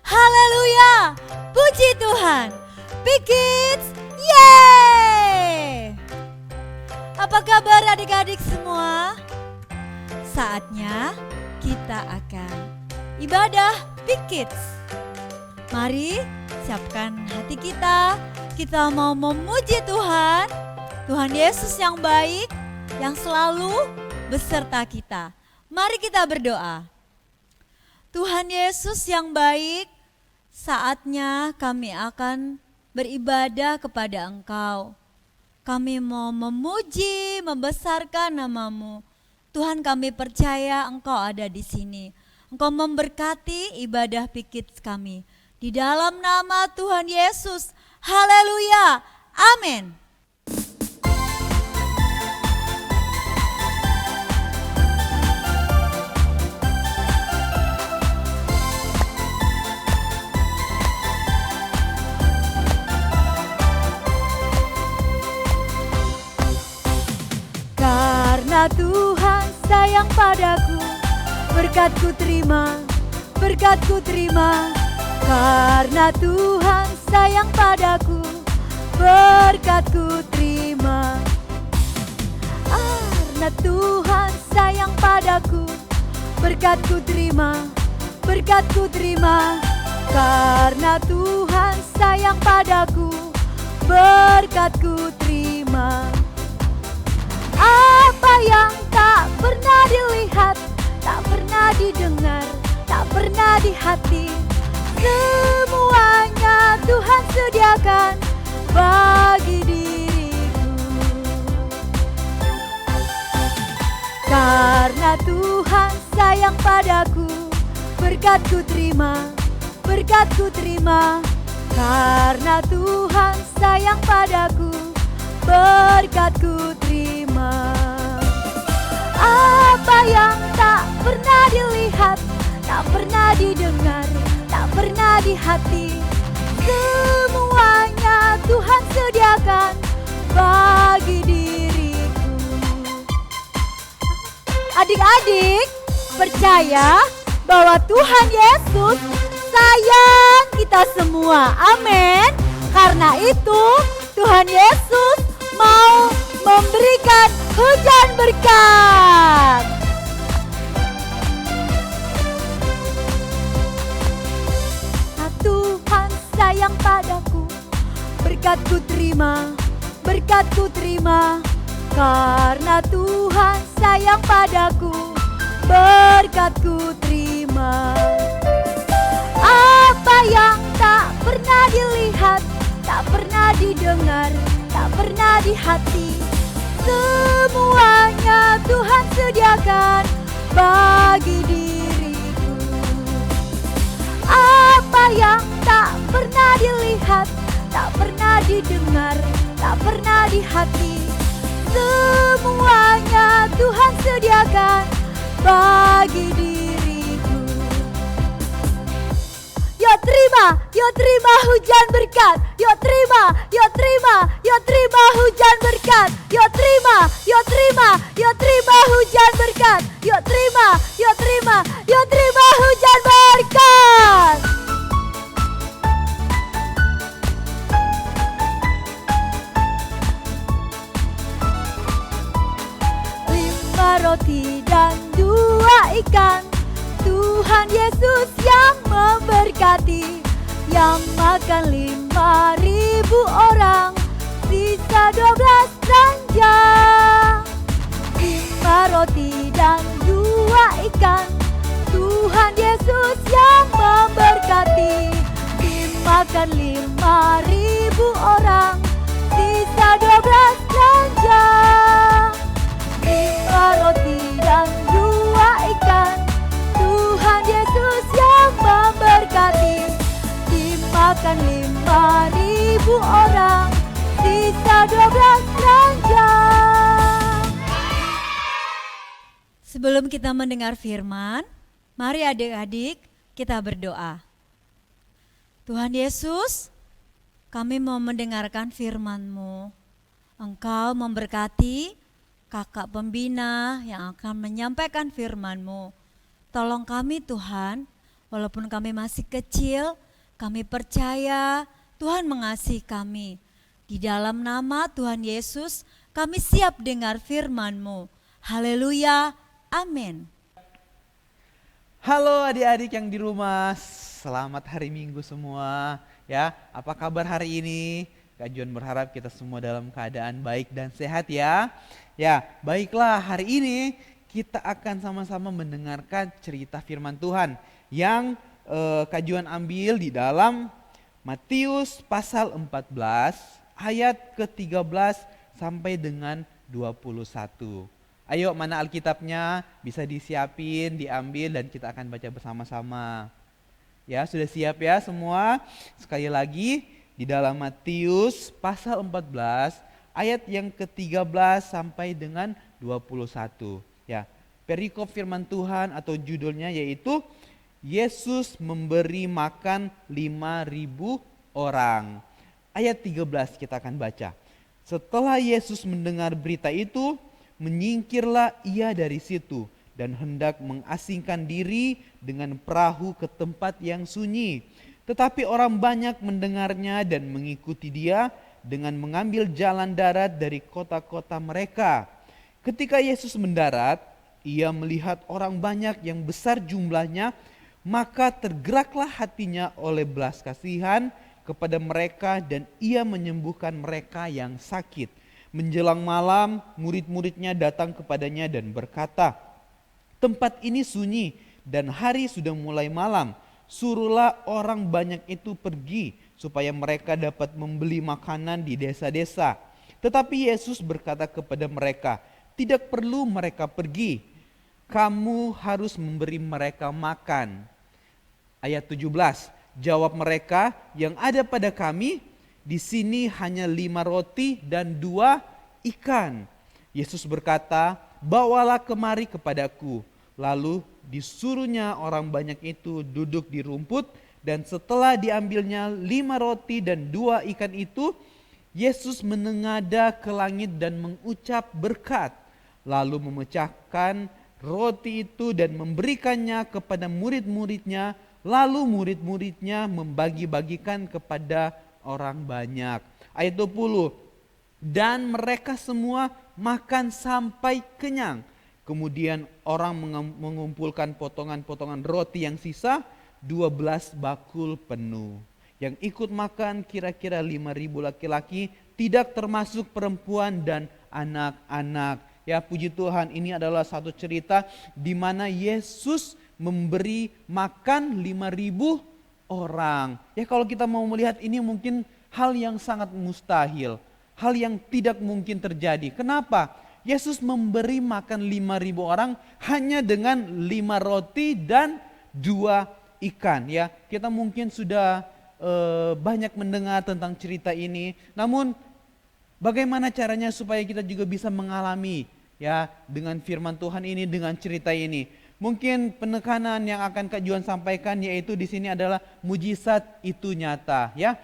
Haleluya, puji Tuhan. Big Kids, yeay! Apa kabar adik-adik semua? Saatnya kita akan ibadah Big Kids. Mari siapkan hati kita mau memuji Tuhan. Tuhan Yesus yang baik, yang selalu beserta kita. Mari kita berdoa. Tuhan Yesus yang baik, saatnya kami akan beribadah kepada Engkau. Kami mau memuji, membesarkan nama-Mu. Tuhan, kami percaya Engkau ada di sini. Engkau memberkati ibadah pikir kami. Di dalam nama Tuhan Yesus, haleluya, amin. Karena Tuhan sayang padaku, berkat-Ku terima, berkat-Ku terima. Karena Tuhan sayang padaku, berkat-Ku terima. Karena Tuhan sayang padaku, berkat-Ku terima, berkat-Ku terima. Karena Tuhan sayang padaku, berkat-Ku terima. Apa yang tak pernah dilihat, tak pernah didengar, tak pernah di hati, semuanya Tuhan sediakan bagi diriku. Karena Tuhan sayang padaku, berkat-Ku terima, berkat-Ku terima. Karena Tuhan sayang padaku, berkat-Ku terima. Apa yang tak pernah dilihat, tak pernah didengar, tak pernah di hati, semuanya Tuhan sediakan bagi diriku. Adik-adik, percaya bahwa Tuhan Yesus sayang kita semua. Amin. Karena itu Tuhan Yesus mau memberikan hujan berkat. Tuhan sayang padaku, berkat-Ku terima, berkat-Ku terima. Karena Tuhan sayang padaku, berkat-Ku terima. Apa yang tak pernah dilihat, tak pernah didengar, tak pernah di hati, semuanya Tuhan sediakan bagi diriku. Apa yang tak pernah dilihat, tak pernah didengar, tak pernah di hati, semuanya Tuhan sediakan bagi diriku. Yuk terima hujan berkat. Yuk terima hujan berkat. Yuk terima hujan berkat. Yuk terima hujan berkat. Lima roti dan 2 ikan, Tuhan Yesus yang memberkati. Yang makan 5.000 orang, sisa 12 ranjang. 5 roti dan 2 ikan, Tuhan Yesus yang memberkati. Dimakan 5.000 orang, sisa 12 ranjang. 5 roti dan 2 ikan, Tuhan Yesus yang memberkati. Dimakan 5.000 orang, sisa 12 ranjang. Sebelum kita mendengar firman, mari adik-adik kita berdoa. Tuhan Yesus, kami mau mendengarkan firman-Mu. Engkau memberkati kakak pembina yang akan menyampaikan firman-Mu. Tolong kami Tuhan, walaupun kami masih kecil, kami percaya Tuhan mengasihi kami. Di dalam nama Tuhan Yesus, kami siap dengar firman-Mu. Haleluya, amin. Halo adik-adik yang di rumah, selamat hari Minggu semua. Ya, apa kabar hari ini? Kak John berharap kita semua dalam keadaan baik dan sehat ya. Ya, baiklah, hari ini kita akan sama-sama mendengarkan cerita firman Tuhan yang Kak John ambil di dalam Matius pasal 14 ayat ke-13 sampai dengan 21. Ayo, mana Alkitabnya? Bisa disiapin, diambil, dan kita akan baca bersama-sama. Ya, sudah siap ya semua? Sekali lagi, di dalam Matius pasal 14 ayat yang ke-13 sampai dengan 21. Ya, perikop firman Tuhan atau judulnya yaitu Yesus memberi makan 5.000 orang. Ayat 13 kita akan baca. Setelah Yesus mendengar berita itu, menyingkirlah ia dari situ dan hendak mengasingkan diri dengan perahu ke tempat yang sunyi. Tetapi orang banyak mendengarnya dan mengikuti dia dengan mengambil jalan darat dari kota-kota mereka. Ketika Yesus mendarat, ia melihat orang banyak yang besar jumlahnya, maka tergeraklah hatinya oleh belas kasihan kepada mereka dan ia menyembuhkan mereka yang sakit. Menjelang malam, murid-muridnya datang kepadanya dan berkata, "Tempat ini sunyi dan hari sudah mulai malam. Suruhlah orang banyak itu pergi supaya mereka dapat membeli makanan di desa-desa." Tetapi Yesus berkata kepada mereka, "Tidak perlu mereka pergi. Kamu harus memberi mereka makan." Ayat 17, jawab mereka, "Yang ada pada kami di sini hanya 5 roti dan 2 ikan." Yesus berkata, "Bawalah kemari kepadaku." Lalu disuruhnya orang banyak itu duduk di rumput, dan setelah diambilnya 5 roti dan 2 ikan itu, Yesus menengadah ke langit dan mengucap berkat, lalu memecahkan roti itu dan memberikannya kepada murid-muridnya, lalu murid-muridnya membagi-bagikan kepada orang banyak. Ayat 20, dan mereka semua makan sampai kenyang. Kemudian orang mengumpulkan potongan-potongan roti yang sisa, 12 bakul penuh. Yang ikut makan kira-kira 5.000 laki-laki, tidak termasuk perempuan dan anak-anak. Ya, puji Tuhan, ini adalah satu cerita di mana Yesus memberi makan 5.000 orang. Ya, kalau kita mau melihat ini mungkin hal yang sangat mustahil, hal yang tidak mungkin terjadi. Kenapa? Yesus memberi makan 5.000 orang hanya dengan 5 roti dan 2 ikan. Ya, kita mungkin sudah banyak mendengar tentang cerita ini. Namun bagaimana caranya supaya kita juga bisa mengalami ya dengan firman Tuhan ini, dengan cerita ini? Mungkin penekanan yang akan Kak Juan sampaikan yaitu di sini adalah mujizat itu nyata. Ya,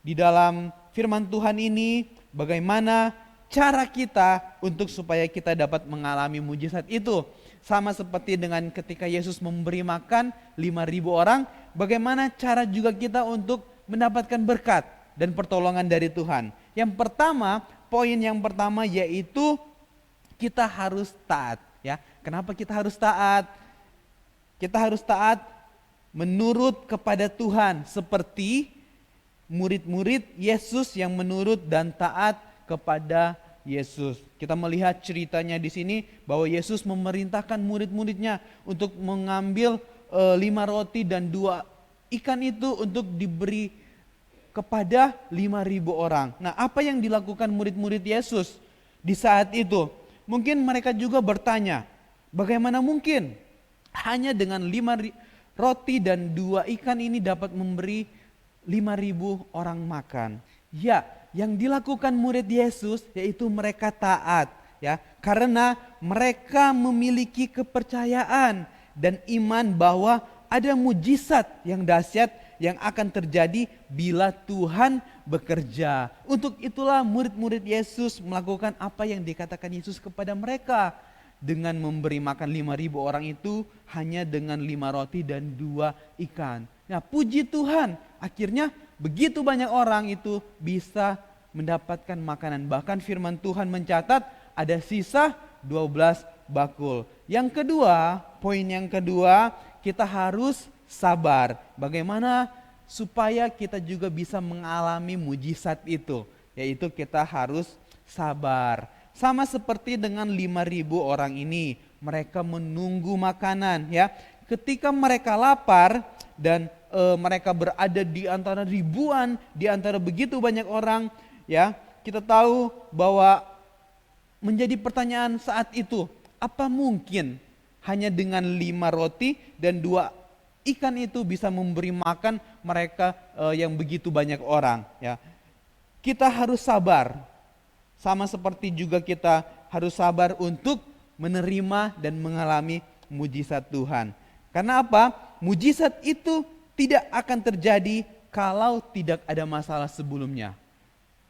di dalam firman Tuhan ini bagaimana cara kita untuk supaya kita dapat mengalami mujizat itu. Sama seperti dengan ketika Yesus memberi makan 5.000 orang, bagaimana cara juga kita untuk mendapatkan berkat dan pertolongan dari Tuhan. Yang pertama, poin yang pertama yaitu kita harus taat. Ya, kenapa kita harus taat? Kita harus taat menurut kepada Tuhan seperti murid-murid Yesus yang menurut dan taat kepada Yesus. Kita melihat ceritanya di sini bahwa Yesus memerintahkan murid-muridnya untuk mengambil 5 roti dan 2 ikan itu untuk diberi kepada 5.000 orang. Nah, apa yang dilakukan murid-murid Yesus di saat itu? Mungkin mereka juga bertanya, bagaimana mungkin hanya dengan 5 roti dan 2 ikan ini dapat memberi 5.000 orang makan? Ya, yang dilakukan murid Yesus yaitu mereka taat, ya, karena mereka memiliki kepercayaan dan iman bahwa ada mujizat yang dahsyat yang akan terjadi bila Tuhan bekerja. Untuk itulah murid-murid Yesus melakukan apa yang dikatakan Yesus kepada mereka. Dengan memberi makan 5.000 orang itu hanya dengan 5 roti dan 2 ikan. Nah, puji Tuhan, akhirnya begitu banyak orang itu bisa mendapatkan makanan. Bahkan firman Tuhan mencatat ada sisa 12 bakul. Yang kedua, poin yang kedua, kita harus sabar. Bagaimana supaya kita juga bisa mengalami mujizat itu? Yaitu kita harus sabar. Sama seperti dengan 5.000 orang ini, mereka menunggu makanan ya. Ketika mereka lapar dan mereka berada di antara ribuan, di antara begitu banyak orang ya, kita tahu bahwa menjadi pertanyaan saat itu, apa mungkin hanya dengan 5 roti dan 2 ikan itu bisa memberi makan mereka yang begitu banyak orang ya. Kita harus sabar. Sama seperti juga kita harus sabar untuk menerima dan mengalami mujizat Tuhan. Karena apa? Mujizat itu tidak akan terjadi kalau tidak ada masalah sebelumnya.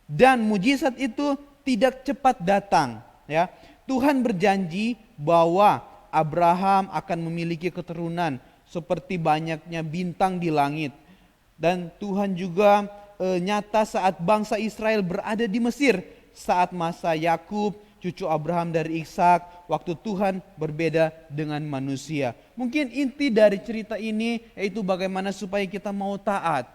Dan mujizat itu tidak cepat datang, ya. Tuhan berjanji bahwa Abraham akan memiliki keturunan seperti banyaknya bintang di langit. Dan Tuhan juga nyata saat bangsa Israel berada di Mesir, saat masa Yakub, cucu Abraham dari Ishak, waktu Tuhan berbeda dengan manusia. Mungkin inti dari cerita ini yaitu bagaimana supaya kita mau taat.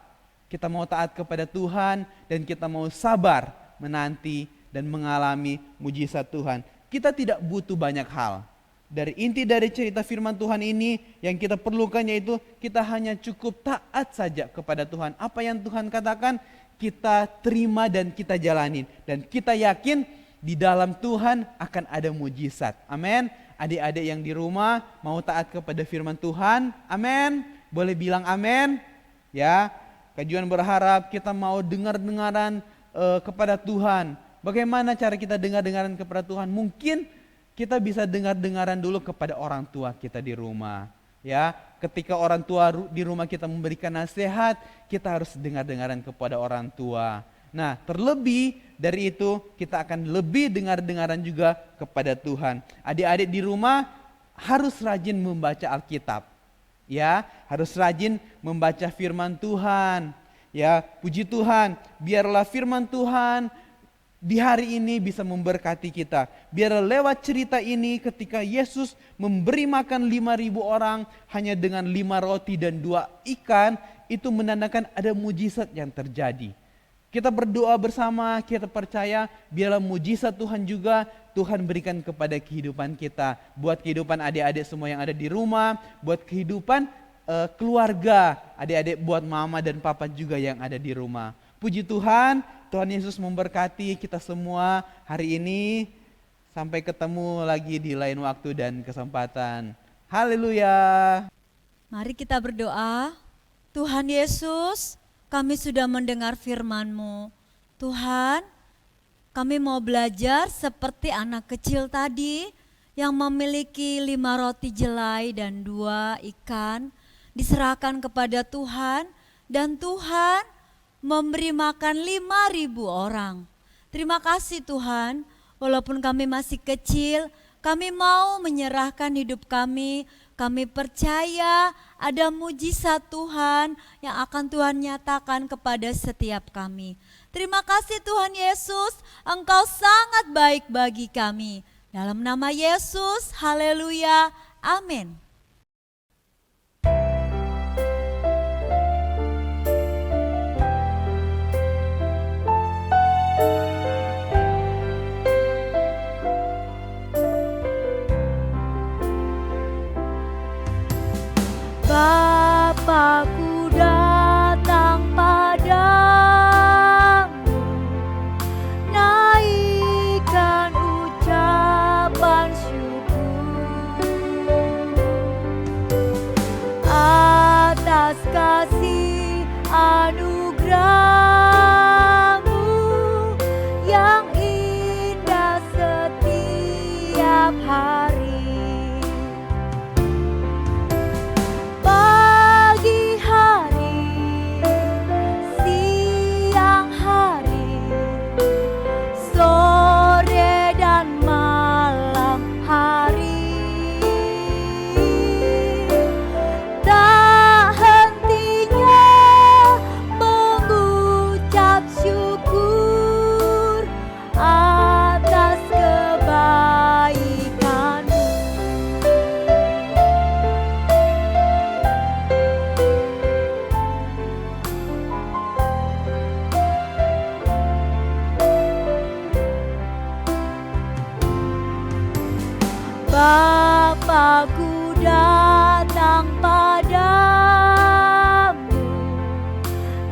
Kita mau taat kepada Tuhan dan kita mau sabar menanti dan mengalami mujizat Tuhan. Kita tidak butuh banyak hal. Dari inti dari cerita firman Tuhan ini yang kita perlukan yaitu kita hanya cukup taat saja kepada Tuhan. Apa yang Tuhan katakan kita terima dan kita jalanin. Dan kita yakin di dalam Tuhan akan ada mujizat. Amin. Adik-adik yang di rumah mau taat kepada firman Tuhan. Amin. Boleh bilang amin. Ya, Kajuan berharap kita mau dengar-dengaran kepada Tuhan. Bagaimana cara kita dengar-dengaran kepada Tuhan? Mungkin kita bisa dengar-dengaran dulu kepada orang tua kita di rumah. Ya, ketika orang tua di rumah kita memberikan nasihat, kita harus dengar-dengaran kepada orang tua. Nah, terlebih dari itu kita akan lebih dengar-dengaran juga kepada Tuhan. Adik-adik di rumah harus rajin membaca Alkitab. Ya, harus rajin membaca firman Tuhan. Ya, puji Tuhan, biarlah firman Tuhan di hari ini bisa memberkati kita. Biar lewat cerita ini ketika Yesus memberi makan 5.000 orang hanya dengan 5 roti dan 2 ikan, itu menandakan ada mujizat yang terjadi. Kita berdoa bersama, kita percaya biarlah mujizat Tuhan juga Tuhan berikan kepada kehidupan kita. Buat kehidupan adik-adik semua yang ada di rumah, buat kehidupan keluarga, adik-adik, buat mama dan papa juga yang ada di rumah. Puji Tuhan, Tuhan Yesus memberkati kita semua hari ini. Sampai ketemu lagi di lain waktu dan kesempatan. Haleluya. Mari kita berdoa. Tuhan Yesus, kami sudah mendengar firman-Mu. Tuhan, kami mau belajar seperti anak kecil tadi yang memiliki 5 roti jelai dan 2 ikan. Diserahkan kepada Tuhan dan Tuhan memberi makan 5.000 orang. Terima kasih Tuhan, walaupun kami masih kecil, kami mau menyerahkan hidup kami. Kami percaya ada mujizat Tuhan yang akan Tuhan nyatakan kepada setiap kami. Terima kasih Tuhan Yesus, Engkau sangat baik bagi kami. Dalam nama Yesus, haleluya, amin. Bapakku datang padamu, naikkan ucapan syukur. Bapakku datang padamu,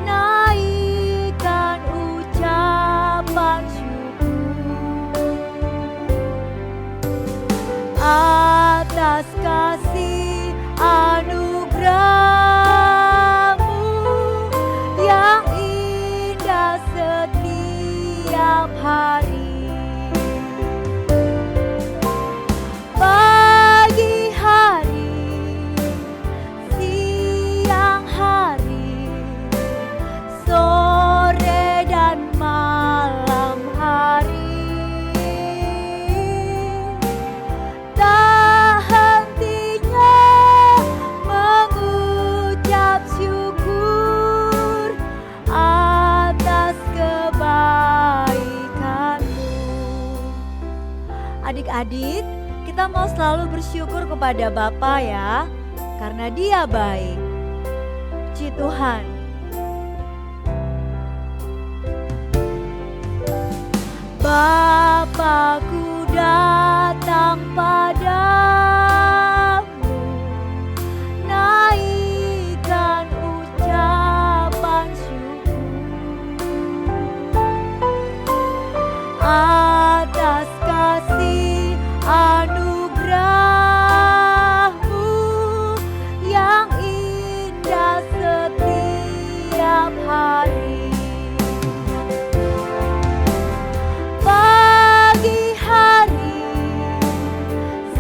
naikkan ucapan syukur atas kasih anugerah-Mu yang indah setiap hari. Pagi hari, siang hari, sore dan malam hari, tak hentinya mengucap syukur atas kebaikan-Mu. Adik-adik, kita mau selalu bersyukur kepada Bapa ya, karena Dia baik. Puji Tuhan. Bapakku datang padamu, naikkan ucapan syukur atas kasih anugerah-Mu yang indah setiap hari. Pagi hari,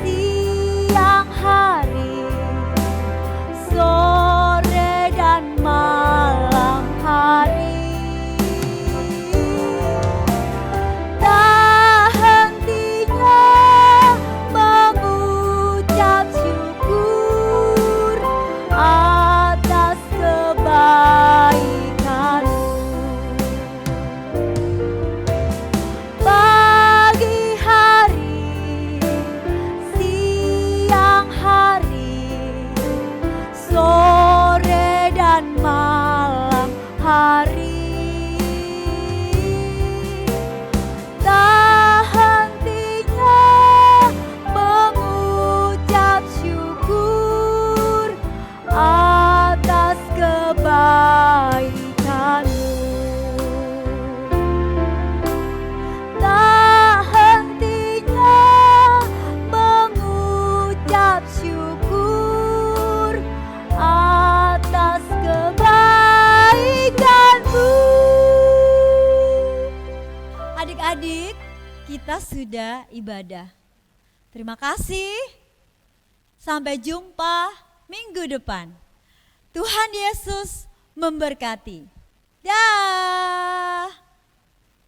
siang hari, sore dan malam hari, tak hentinya mengucap syukur atas kebaikan-Mu. Pagi hari, siang hari, sore dan malam hari, tak hentinya mengucap syukur atas kebaikan-Mu. Tak hentinya mengucap syukur atas kebaikan-Mu. Adik-adik, kita sudah ibadah. Terima kasih. Sampai jumpa minggu depan. Tuhan Yesus memberkati. Dah.